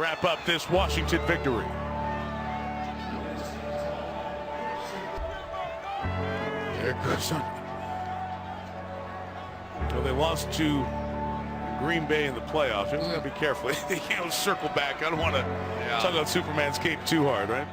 wrap up this Washington victory. There goes on. Well, they lost to Green Bay in the playoffs. They're going to be careful. They can't circle back. I don't want to tug on Superman's cape too hard, right?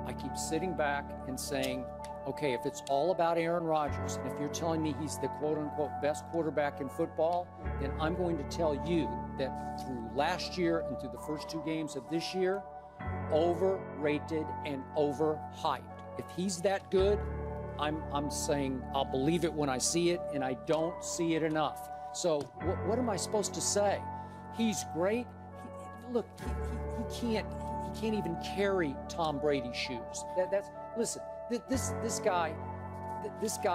I keep sitting back and saying, okay, if it's all about Aaron Rodgers, and if you're telling me he's the quote-unquote best quarterback in football, then I'm going to tell you that through last year and through the first 2 games of this year, overrated and overhyped. If he's that good, I'm saying I'll believe it when I see it, and I don't see it enough. So what am I supposed to say? He's great. Look, he can't even carry Tom Brady's shoes. Listen. This guy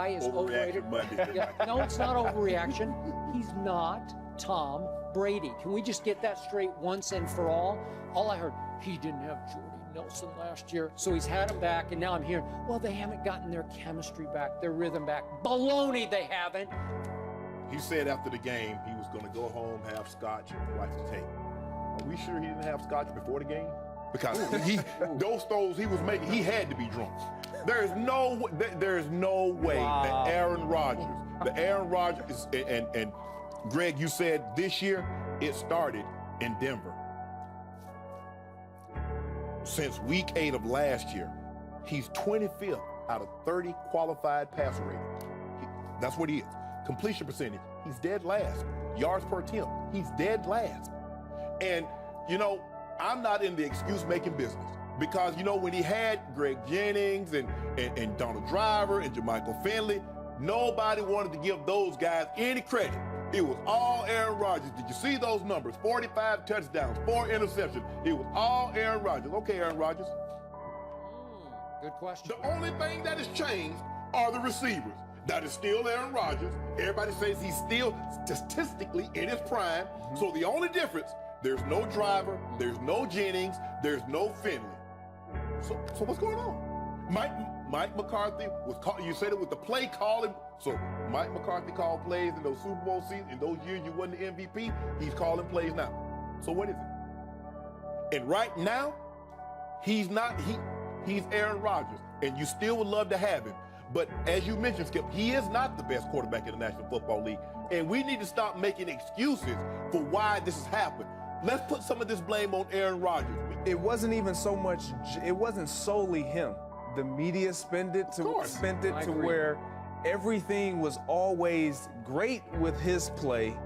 is overrated. No, it's not overreaction. He's not Tom Brady. Can we just get that straight once and for all? All I heard, he didn't have Jordy Nelson last year, so he's had him back, and now I'm hearing, well, they haven't gotten their chemistry back, their rhythm back. Baloney, they haven't. He said after the game he was going to go home, have scotch, and watch the tape. Are we sure he didn't have scotch before the game? Because those throws he was making, he had to be drunk. There's no way that Aaron Rodgers, and Greg, you said this year it started in Denver. Since week 8 of last year, he's 25th out of 30 qualified passer rating. That's what he is. Completion percentage, he's dead last. Yards per attempt, he's dead last. And, you know, I'm not in the excuse-making business because, you know, when he had Greg Jennings and Donald Driver and Jermichael Finley, nobody wanted to give those guys any credit. It was all Aaron Rodgers. Did you see those numbers? 45 touchdowns, 4 interceptions. It was all Aaron Rodgers. Okay, Aaron Rodgers. Good question. The only thing that has changed are the receivers. That is still Aaron Rodgers. Everybody says he's still statistically in his prime. So the only difference, there's no Driver, there's no Jennings, there's no Finley. So what's going on? Mike McCarthy was called, you said it with the play calling. So Mike McCarthy called plays in those Super Bowl seasons, in those years you won the MVP, he's calling plays now. So what is it? And right now, he's Aaron Rodgers, and you still would love to have him. But as you mentioned, Skip, he is not the best quarterback in the National Football League. And we need to stop making excuses for why this has happened. Let's put some of this blame on Aaron Rodgers. It wasn't even so much, it wasn't solely him. The media spent it to where everything was always great with his play,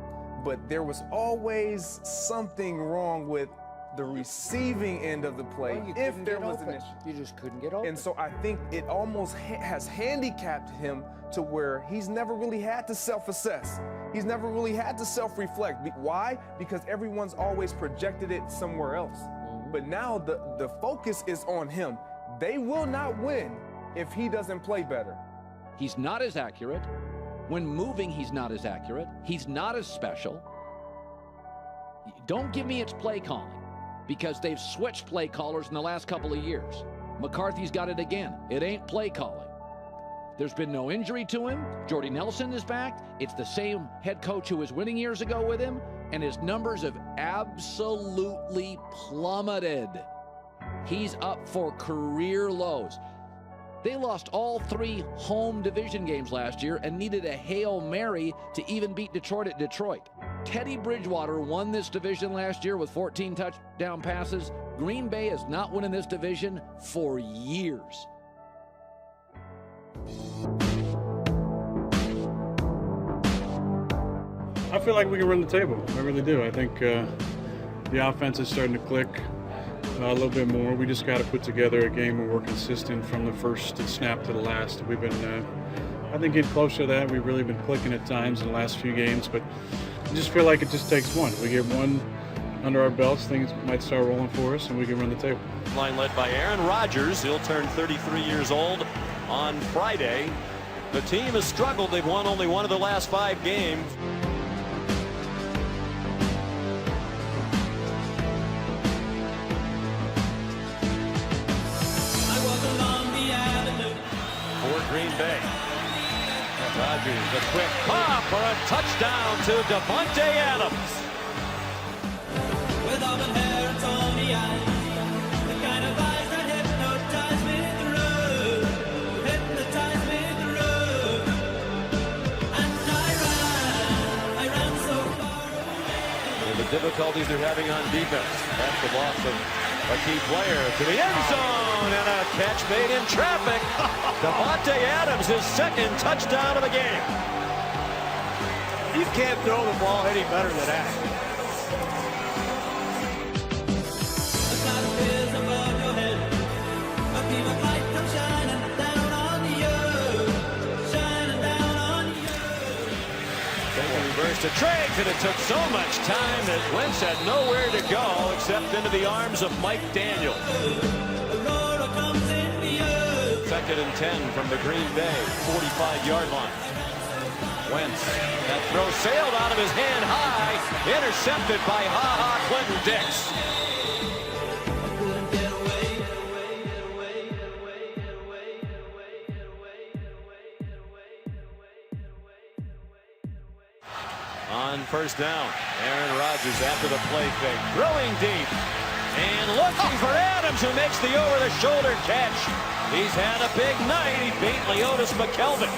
but there was always something wrong with the receiving end of the play if there was an issue. You just couldn't get open. And so I think it almost has handicapped him to where he's never really had to self-assess. He's never really had to self-reflect. Why? Because everyone's always projected it somewhere else. But now the focus is on him. They will not win if he doesn't play better. He's not as accurate. When moving, he's not as accurate. He's not as special. Don't give me it's play calling, because they've switched play callers in the last couple of years. McCarthy's got it again. It ain't play calling. There's been no injury to him. Jordy Nelson is back. It's the same head coach who was winning years ago with him, and his numbers have absolutely plummeted. He's up for career lows. They lost all 3 home division games last year and needed a Hail Mary to even beat Detroit at Detroit. Teddy Bridgewater won this division last year with 14 touchdown passes. Green Bay is not winning this division for years. I feel like we can run the table. I really do. I think the offense is starting to click. a little bit more. We just got to put together a game where we're consistent from the first snap to the last. We've been, I think, getting closer to that. We've really been clicking at times in the last few games, but I just feel like it just takes one. We get one under our belts, things might start rolling for us, and we can run the table. Line led by Aaron Rodgers. He'll turn 33 years old on Friday. The team has struggled. They've won only one of the last 5 games. For Green Bay. Rodgers, a quick pop for a touchdown to Davante Adams. With auburn hair and tawny eyes, the kind of eyes that hypnotize me through, hypnotize me through. And I ran so far away. And the difficulties they're having on defense. That's the loss of a key player to the end zone, and a catch made in traffic. Davante Adams, his second touchdown of the game. You can't throw the ball any better than that. To Triggs, and it took so much time that Wentz had nowhere to go except into the arms of Mike Daniel. 2nd and 10 from the Green Bay 45-yard line. Wentz, that throw sailed out of his hand high, intercepted by Clinton Dix. On first down, Aaron Rodgers after the play fake, throwing deep, and looking for Adams, who makes the over-the-shoulder catch. He's had a big night. He beat Leotis McKelvin.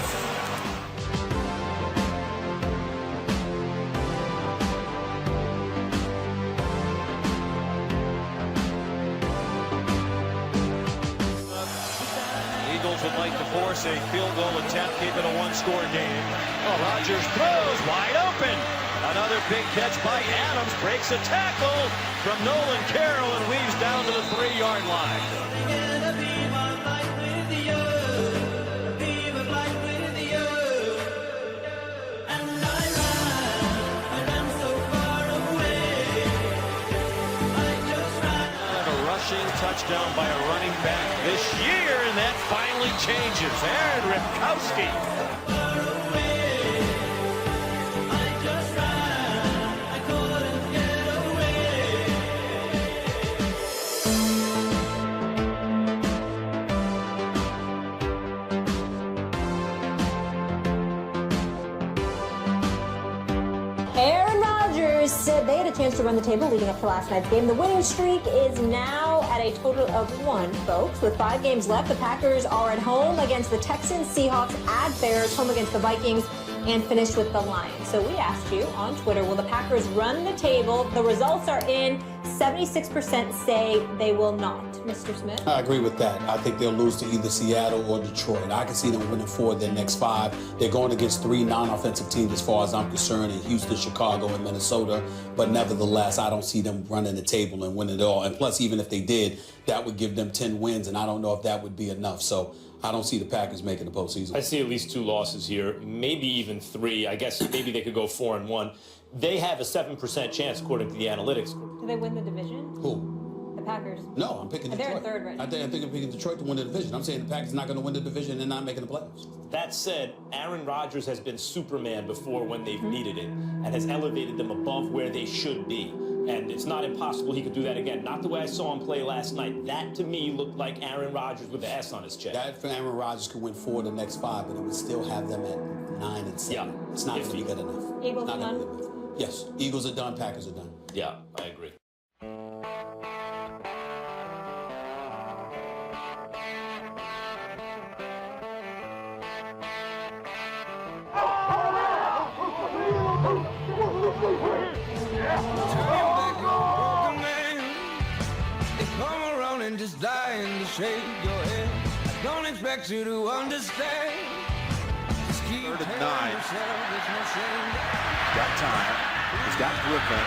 Eagles would like to force a field goal attempt, keep it a one-score game. Oh, Rodgers throws wide open. Another big catch by Adams, breaks a tackle from Nolan Carroll and weaves down to the 3-yard line. A rushing touchdown by a running back this year, and that finally changes. Aaron Ripkowski. Aaron Rodgers said they had a chance to run the table leading up to last night's game. The winning streak is now at a total of 1, folks. With 5 games left, the Packers are at home against the Texans, Seahawks, at Bears, home against the Vikings, and finish with the Lions. So we asked you on Twitter, will the Packers run the table? The results are in. 76% say they will not. Mr. Smith? I agree with that. I think they'll lose to either Seattle or Detroit. I can see them winning 4 of their next 5. They're going against 3 non-offensive teams as far as I'm concerned, in Houston, Chicago, and Minnesota. But nevertheless, I don't see them running the table and winning it all. And plus, even if they did, that would give them 10 wins, and I don't know if that would be enough. So I don't see the Packers making the postseason. I see at least 2 losses here, maybe even 3. I guess maybe they could go 4-1. They have a 7% chance, according to the analytics. Do they win the division? Who? The Packers. No, I'm picking Detroit. They're in 3rd right now. I think I'm picking Detroit to win the division. I'm saying the Packers are not going to win the division and not making the playoffs. That said, Aaron Rodgers has been Superman before when they've needed it and has elevated them above where they should be. And it's not impossible he could do that again. Not the way I saw him play last night. That, to me, looked like Aaron Rodgers with the S on his chest. That for Aaron Rodgers could win 4 of the next 5, but it would still have them at 9 and 7. Yeah. It's not going to be good enough. Eagles are done? Yes, Eagles are done, Packers are done. Yeah, I agree. Just dying to shake your head. I don't expect you to understand. Just keep 3rd and 9. yourself, there's no shame. Got time. He's got Griffin.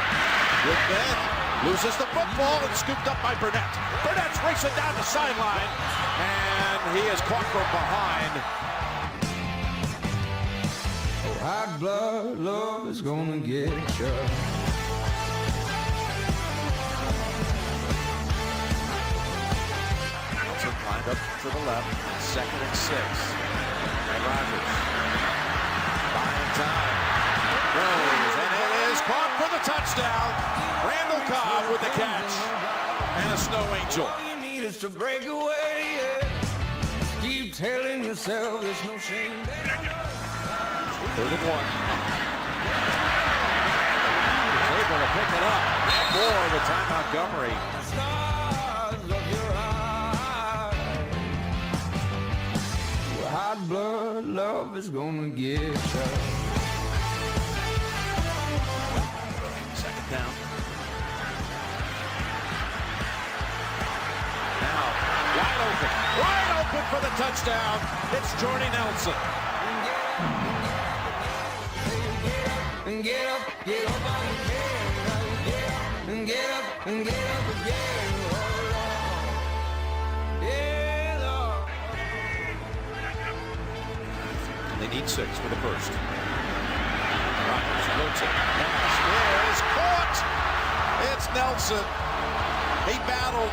Griffin Loses the football and scooped up by Burnett. Burnett's racing down the sideline, and he is caught from behind. Oh, hot blood love is gonna get you. Nelson lined up to the left, 2nd and 6. And Rodgers buying time. Throws, and it is caught for the touchdown. Randall Cobb with the catch. And a snow angel. All you need is to break away. Yeah. Keep telling yourself there's no shame. 3rd and 1. He's able to pick it up. And more with Ty Montgomery. Stars of your eyes. Well, hot blood love is gonna get you. 2nd down. Now, wide open for the touchdown. It's Jordy Nelson. And get up again. And get up again. Oh, Lord. Yeah, Lord. They need 6 for the first. Rodgers floats it. Pass is caught. It's Nelson. He battled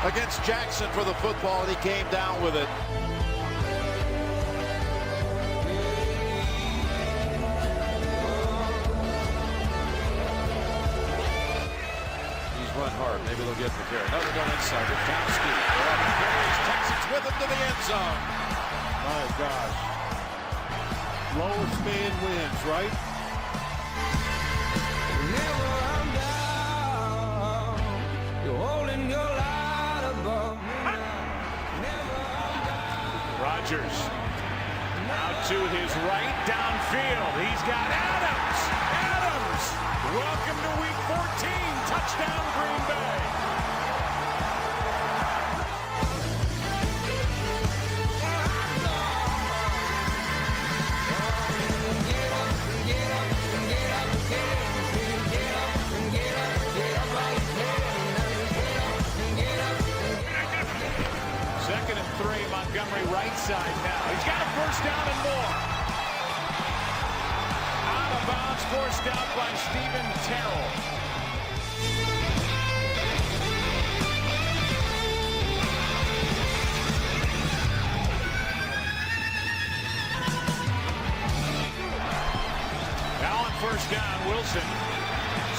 against Jackson for the football, and he came down with it. He's run hard. Maybe they'll get the carry. Another one inside. Rutowski. Carries Texans with him to the end zone. My gosh. Lowest man wins, right? Never I'm down. You're holding your light above me now. Never I'm down. Rodgers out to his right downfield. He's got Adams. Welcome to week 14. Touchdown Green Bay. Second and 3, Montgomery right side now. He's got a first down and more. Out of bounds, forced out by Stephen Terrell. Now on first down, Wilson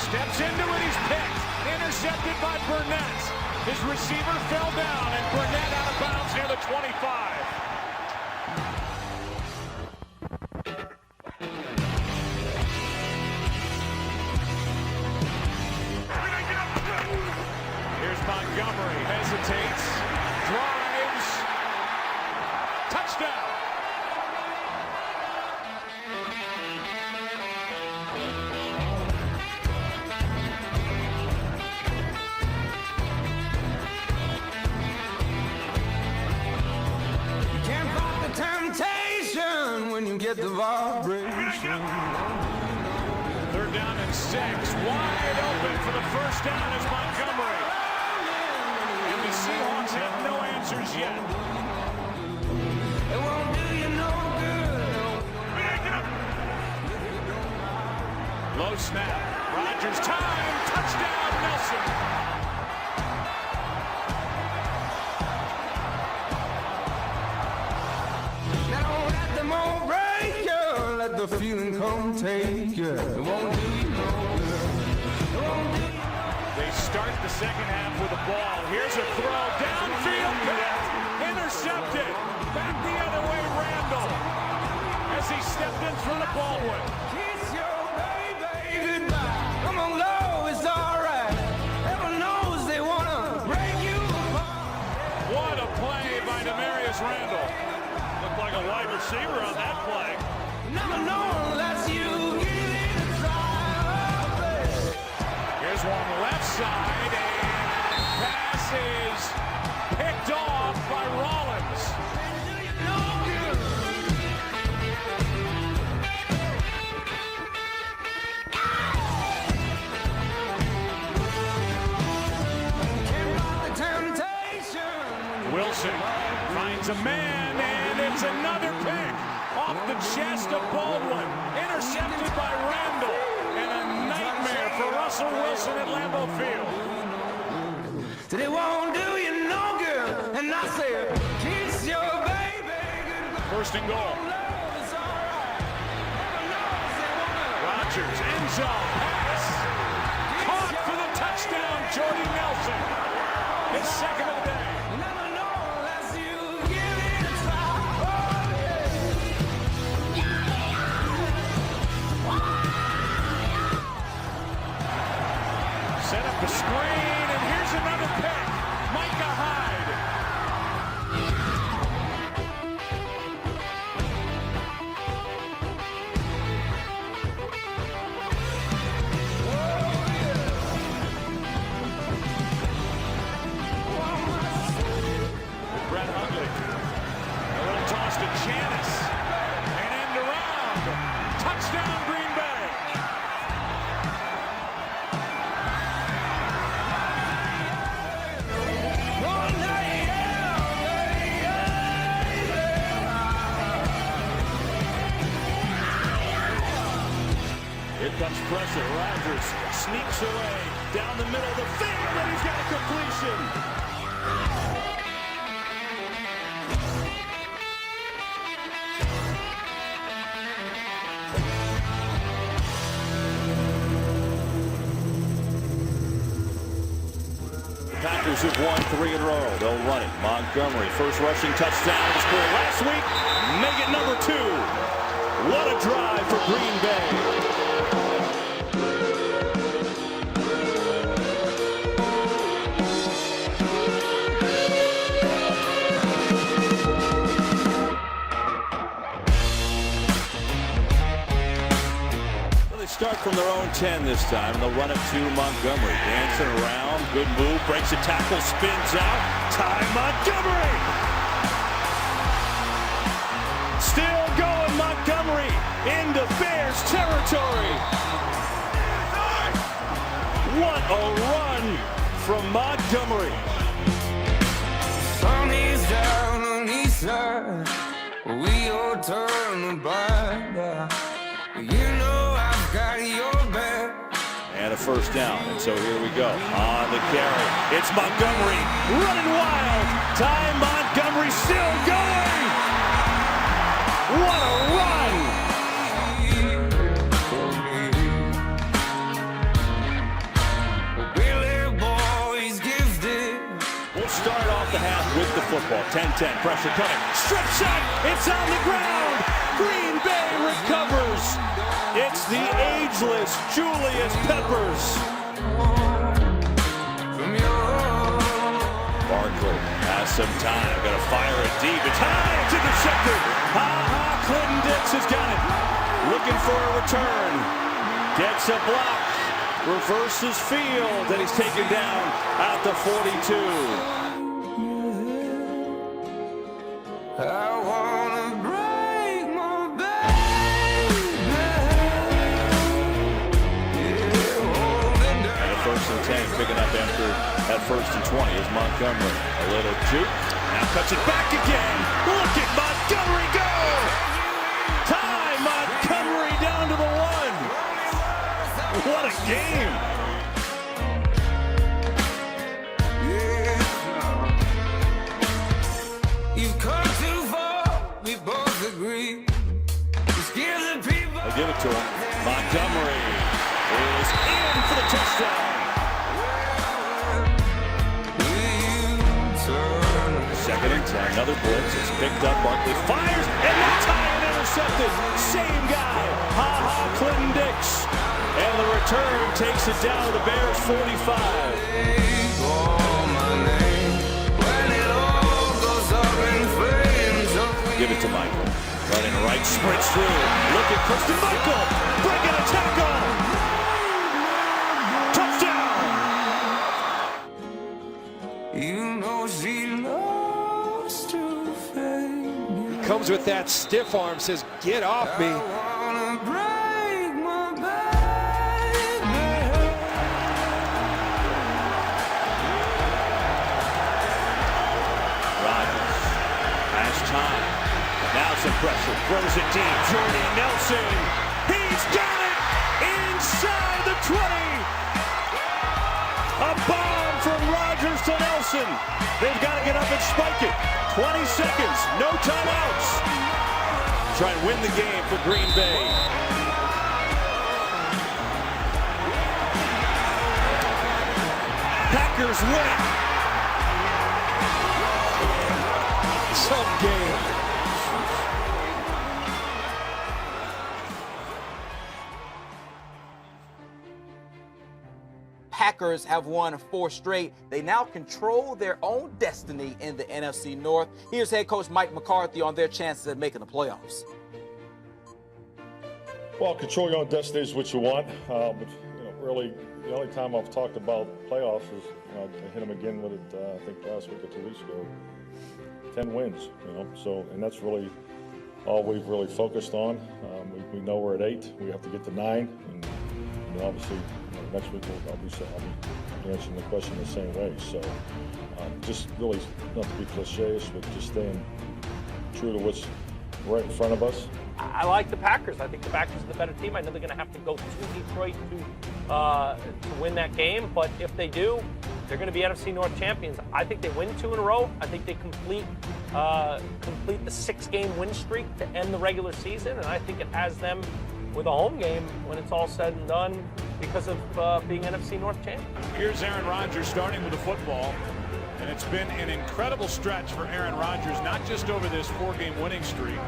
steps into it. He's picked. Intercepted by Burnett. His receiver fell down, and Burnett out of bounds near the 25. Here's Montgomery, hesitates, drives, touchdown. When you get the vibration. 3rd down and 6. Wide open for the first down is Montgomery. And the Seahawks have no answers yet. It won't do you no good. Low snap. Rodgers time. Touchdown Nelson. Let the feeling come take you. It won't do you no good. It won't do you. They start the second half with a ball. Here's a throw. Downfield. Intercepted. Back the other way, Randall. As he stepped in front of Baldwin. Kiss your baby goodbye. Come on, low, it's all right. Heaven knows they want to break you apart. What a play by Demarius Randall. Looked like a wide receiver on that play. Never know unless you give it a try. Here's one left side, and pass is picked off by Rollins. Finds a man, and it's another pick off the chest of Baldwin. Intercepted by Randall. And a nightmare for Russell Wilson at Lambeau Field. They won't do you no good. And I said, kiss your baby. First and goal. Rodgers, end zone, pass. Caught for the touchdown, Jordy Nelson. His second of the day. Set up a screen, and here's another pick. Micah Hyde. Brett Hundley. A little toss to Janis. And end around. Touchdown, Green Bay. Here comes pressure. Rodgers sneaks away down the middle of the field, and he's got a completion. Packers have won 3 in a row. They'll run it. Montgomery, first rushing touchdown of his career last week. Make it number 2. What a drive for Green Bay. Start from their own 10 this time, and they'll run it to Montgomery. Dancing around, good move, breaks a tackle, spins out. Ty Montgomery! Still going, Montgomery into Bears territory. What a run from Montgomery. Sun is down on the east side. We all turn back. You know I've got your back. And a first down, and so here we go. On the carry, it's Montgomery running wild. Ty Montgomery still going. What a run! Billy Boy's gifted. We'll start off the half with the football. 10-10, pressure coming. Strip shot, it's on the ground. Green Bay recovers. It's the ageless Julius Peppers. Barkley has some time. Got to fire it deep. It's high. It's intercepted. Clinton Dix has got it. Looking for a return. Gets a block. Reverses field. And he's taken down at the 42. I wanna break my And a first and 10, picking up after that first and 20 is Montgomery. A little juke. Now cuts it back again. Look at Montgomery go! Ty Montgomery down to the 1. What a game! You've come too far, we both agree. Just give the people. They give it to him. Montgomery is in for the touchdown. Second and 10, another blitz. It's picked up. Barkley fires, and that's high and intercepted. Same guy, Clinton Dix. And the return takes it down to the Bears 45. Give it to Michael. Running right, sprints through. Look at Christian Michael. Breaking a tackle. Touchdown. You know she loves to fade. Comes with that stiff arm, says, get off me. I wanna break my baby. some pressure. Throws it deep. Jordy Nelson. He's got it inside the 20. A bomb from Rodgers to Nelson. They've got to get up and spike it. 20 seconds. No timeouts. Try and win the game for Green Bay. Packers win. Some game. Packers have won 4 straight. They now control their own destiny in the NFC North. Here's head coach Mike McCarthy on their chances at making the playoffs. Well, control your own destiny is what you want. But really, the only time I've talked about playoffs is I hit them again with it. I think last week or 2 weeks ago. 10 wins. So and that's really all we've really focused on. We know we're at 8. We have to get to 9, and obviously. Next week I'll be answering the question the same way. So just really not to be cliches, but just staying true to what's right in front of us. I like the Packers. I think the Packers are the better team. I know they're going to have to go to Detroit to win that game, but if they do, they're going to be NFC North champions. I think they win 2 in a row. I think they complete the 6-game win streak to end the regular season, and I think it has them with a home game when it's all said and done because of being NFC North champ. Here's Aaron Rodgers starting with the football, and it's been an incredible stretch for Aaron Rodgers, not just over this 4-game winning streak.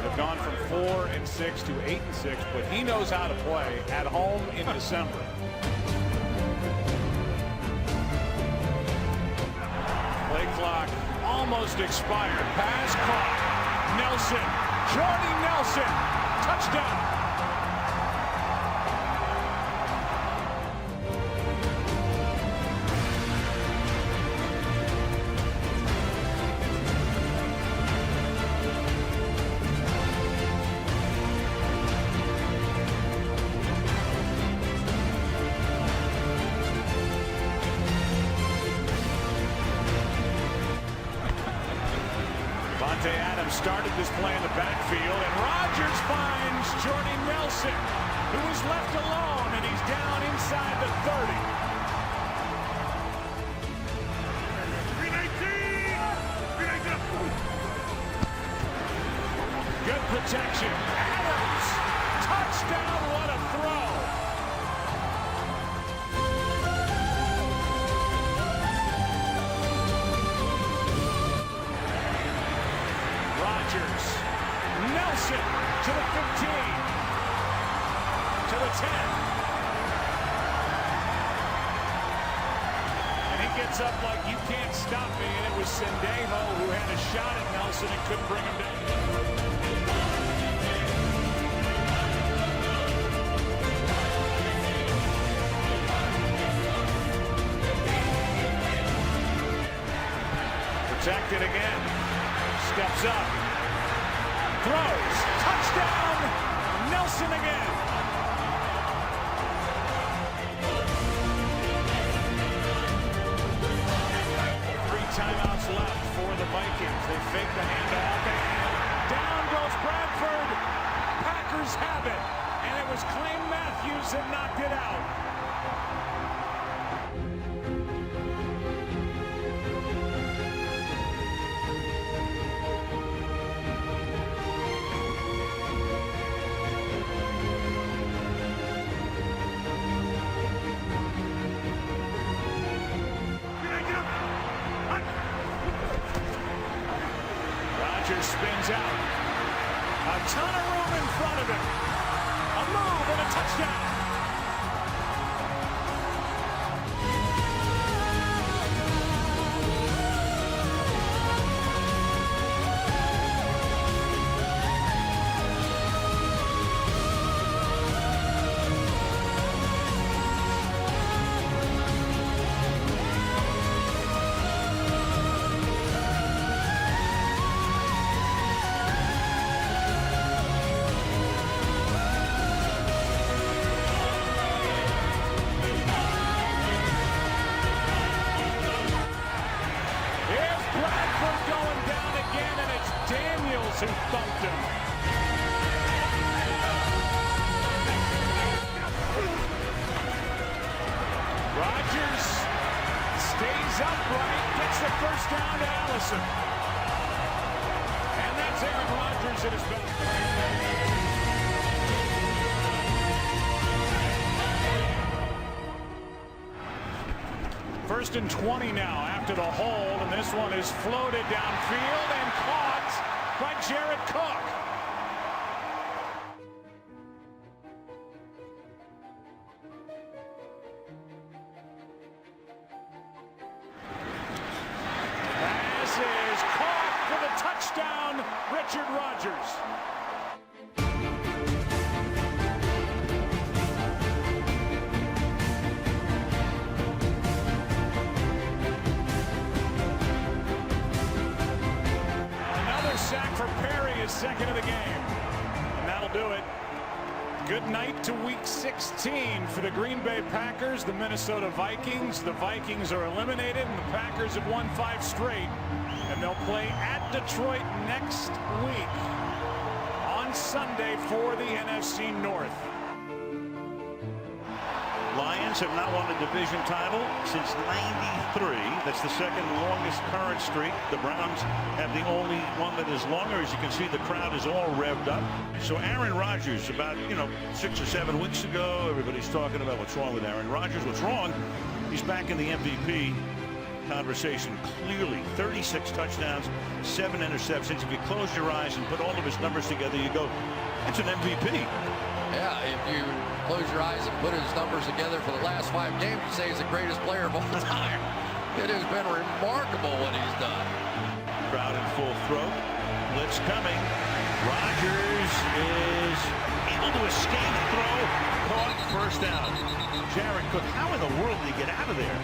They've gone from 4-6 to 8-6, but he knows how to play at home in December. Play clock almost expired. Pass caught. Nelson. Jordy Nelson. Touchdown. Adams started this play in the backfield, and Rodgers finds Jordy Nelson, who is left alone, and he's down inside the 30. Good protection. Adams, touchdown, what a throw. Nelson to the 15, to the 10. And he gets up like, you can't stop me, and it was Sendejo who had a shot at Nelson and couldn't bring him down. Protected again. Steps up. Throws. Touchdown. Nelson again. 3 timeouts left for the Vikings. They fake the handoff, and down goes Bradford. Packers have it, and it was Clay Matthews that knocked it out. Rodgers spins out. A ton of room in front of him. A move and a touchdown. Rodgers stays upright, gets the first down to Allison. And that's Aaron Rodgers at his best. First and 20 now after the hold, and this one is floated downfield and caught by Jared Cook. Pass is caught for the touchdown, Richard Rodgers. Sack for Perry, his second of the game. And that'll do it. Good night to week 16 for the Green Bay Packers, the Minnesota Vikings. The Vikings are eliminated and the Packers have won 5 straight. And they'll play at Detroit next week on Sunday for the NFC North. Lions have not won a division title since '93. That's the second longest current streak. The Browns have the only one that is longer. As you can see, the crowd is all revved up. So Aaron Rodgers, about 6 or 7 weeks ago, everybody's talking about what's wrong with Aaron Rodgers. What's wrong? He's back in the MVP conversation clearly. 36 touchdowns, 7 interceptions. If you close your eyes and put all of his numbers together, you go, it's an MVP. Yeah, if you close your eyes and put his numbers together for the last 5 games, you say he's the greatest player of all time. It has been remarkable what he's done. Crowd in full throat. Blitz coming. Rodgers is able to escape throw. Caught first down. Jared Cook, how in the world did he get out of there?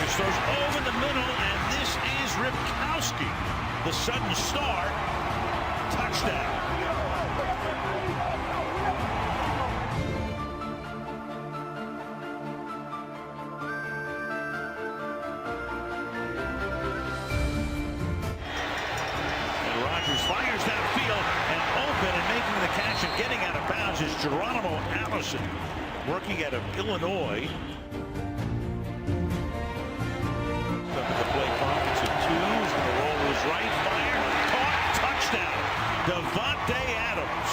Throws over the middle, and this is Ripkowski, the sudden star. Touchdown. And Rodgers fires downfield, and open and making the catch and getting out of bounds is Geronimo Allison, working out of Illinois. Right, fire, caught, touchdown, Davante Adams.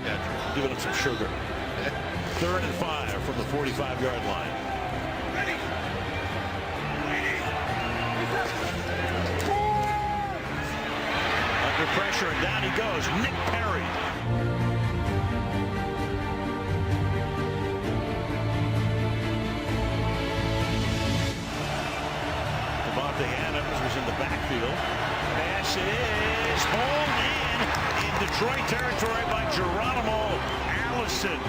Yeah, giving him some sugar. 3rd and 5 from the 45-yard line. Under pressure, and down he goes. Nick Perry. Davante Adams was in the backfield. Pass is hauled in Detroit territory by Geronimo Allison.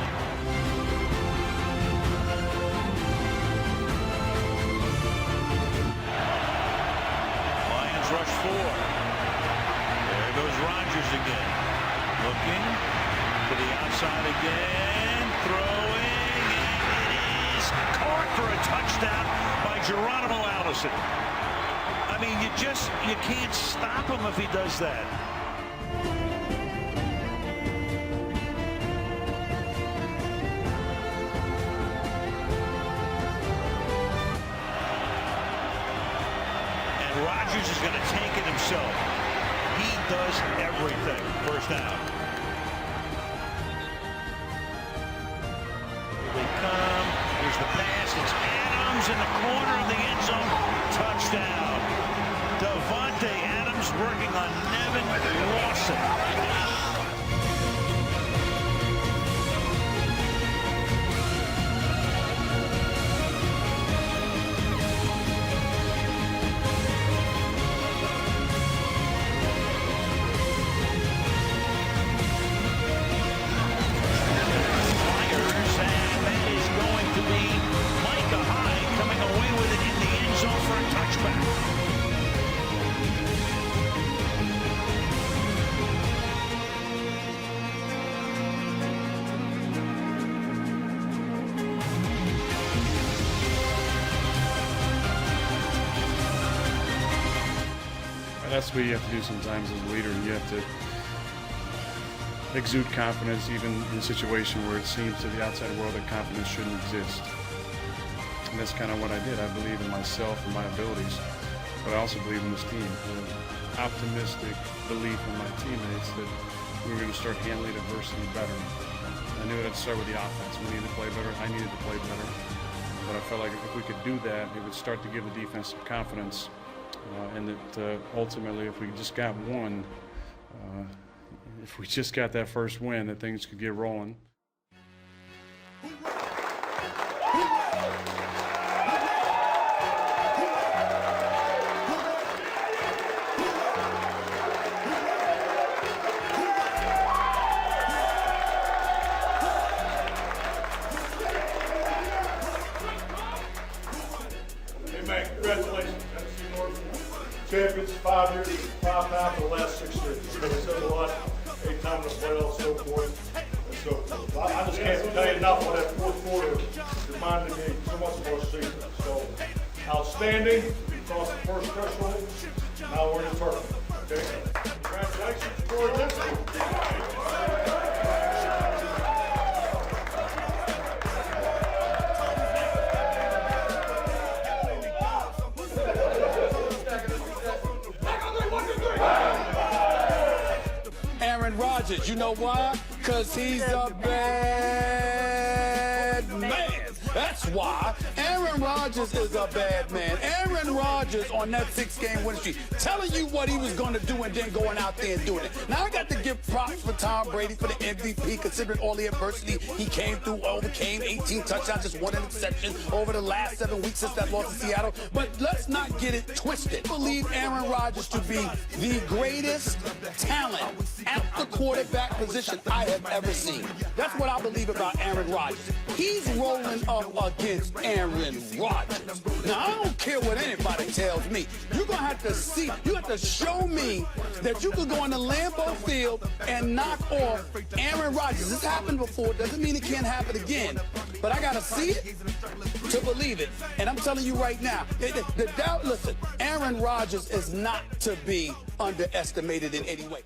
Lions rush 4. Goes Rodgers again, looking to the outside again, throwing, and it is caught for a touchdown by Geronimo Allison. I mean, you can't stop him if he does that. And Rodgers is going to take it himself. He does everything. First down. Here they come. Here's the pass. It's Adams in the corner of the end zone. Touchdown. Davante Adams working on Nevin Lawson. that's what you have to do sometimes as a leader. You have to exude confidence even in a situation where it seems to the outside world that confidence shouldn't exist. And that's kind of what I did. I believe in myself and my abilities, but I also believe in this team. An optimistic belief in my teammates that we were going to start handling adversity better. I knew it had to start with the offense. We needed to play better. I needed to play better. But I felt like if we could do that, it would start to give the defense some confidence. And that ultimately, if we just got one, if we just got that first win, that things could get rolling. Hey, congratulations. NFC North champions, 5 years, 5 times in the last 6 years. It says a lot. 8 times in the playoffs, so forth. And so forth. I just can't tell you enough what that fourth quarter reminded me so much of our season. So outstanding. We crossed the first threshold. Now we're in the tournament. Okay? Congratulations, Troy Lindsey. Aaron Rodgers, you know why? Because he's a bad man. That's why. Aaron Rodgers is a bad man. Aaron Rodgers on that 6-game winning streak, telling you what he was going to do and then going out there and doing it. Now, I got to give props for Tom Brady for the MVP, considering all the adversity he came through, overcame 18 touchdowns, just 1 interception over the last 7 weeks since that loss to Seattle. But let's not get it twisted. I believe Aaron Rodgers to be the greatest talent at the quarterback position I have ever seen. That's what I believe about Aaron Rodgers. He's rolling up against Aaron Rodgers. Now, I don't care what anybody tells me. You're going to have to see, you have to show me that you could go on the Lambeau Field and knock off Aaron Rodgers. This happened before. Doesn't mean it can't happen again. But I got to see it to believe it. And I'm telling you right now, the doubt, listen, Aaron Rodgers is not to be underestimated in any way.